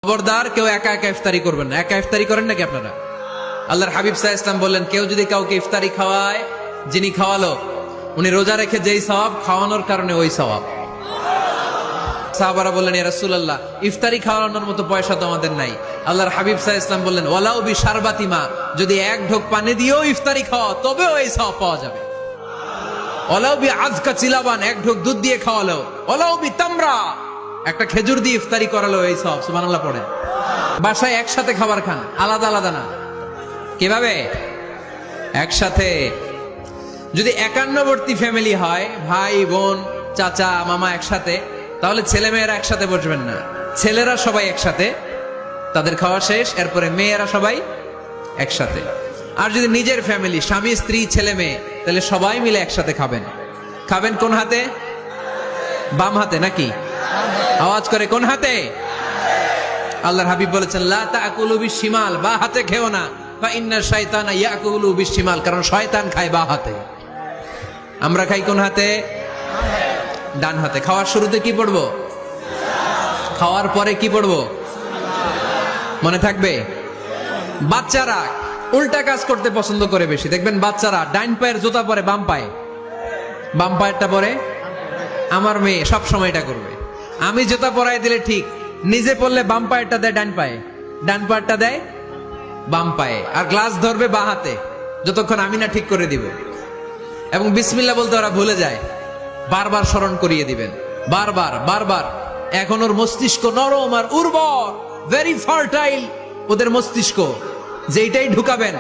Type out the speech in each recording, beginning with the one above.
খবরদার কেউ একা একা ইফতারি করবেন না। একা ইফতারি করেন নাকি আপনারা? আল্লাহর হাবিব সাল্লাল্লাহু আলাইহি ওয়াসাল্লাম বললেন, কেউ যদি কাউকে ইফতারি খাওয়ায়, যিনি খাওয়ালো উনি রোজা রেখে যেই সওয়াব, খাওয়ানোর কারণে ওই সওয়াব। সাহাবারা বললেন, ইয়া রাসূলুল্লাহ, ইফতারি খাওয়ানোর মতো পয়সা তো আমাদের নাই। আল্লাহর হাবিব সাল্লাল্লাহু আলাইহি ওয়াসাল্লাম বললেন, ওয়ালাউ বিশারবাতি মা, যদি এক ঢোক পানি দিয়েও ইফতারি খাওয়া তবেও এই সওয়াব পাওয়া যাবে। ওয়ালাউ বিআযকা চিলাবান, এক ঢোক দুধ দিয়ে খাওয়ালো। ওয়ালাউ বিতামরা, একটা খেজুর দিয়ে ইফতারি করালো, এই সব সুবহানাল্লাহ পড়েন। বাসায় একসাথে খাবার খান, আলাদা আলাদা না। কিভাবে? একসাথে। যদি একান্নবর্তী ফ্যামিলি হয়, ভাই বোন চাচা মামা একসাথে, তাহলে ছেলে মেয়েরা একসাথে বসবেন না। ছেলেরা সবাই একসাথে, তাদের খাওয়া শেষ, এরপরে মেয়েরা সবাই একসাথে। আর যদি নিজের ফ্যামিলি, স্বামী স্ত্রী ছেলে মেয়ে, তাহলে সবাই মিলে একসাথে খাবেন। খাবেন কোন হাতে? বাম হাতে নাকি? আওয়াজ করে কোন হাতে? আল্লাহর হাবিব বলেছেন, লা তাকুলু বিশিমাল, বা হাতে খেও না, ফা ইন্না শাইতানা ইয়াকুলু বিশিমাল, কারণ শয়তান খায় বা হাতে। আমরা খাই কোন হাতে? ডান হাতে। খাওয়ার শুরুতে কি পড়বো? খাওয়ার পরে কি পড়বো? মনে থাকবে? বাচ্চারা উল্টা কাজ করতে পছন্দ করে বেশি। দেখবেন বাচ্চারা ডাইন পায়ের জুতা পরে বাম পায়ে, বাম পায়েরটা পরে। আমার মেয়ে সব সময় এটা করবে। আমি জুতা পরাই দিলে ঠিক, নিজে পড়লে বাম পায়েরটা দেয় ডান পায়ে, ডান পায়েরটা দেয় বাম পায়ে, আর গ্লাস ধরবে বাঁ হাতে, যতক্ষণ আমি না ঠিক করে দিব। এবং বিসমিল্লাহ বলতে ওরা ভুলে যায়। বারবার স্মরণ করিয়ে দিবেন, বারবার বারবার। এখন ওর মস্তিষ্ক নরম আর উর্বর, ভেরি ফার্টাইল ওদের মস্তিষ্ক। যেইটাই ঢুকাবেন,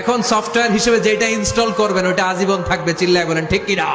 এখন সফটওয়্যার হিসেবে যেটা ইনস্টল করবেন ওটা আজীবন থাকবে। চিল্লায় বলেন ঠিক কিনা?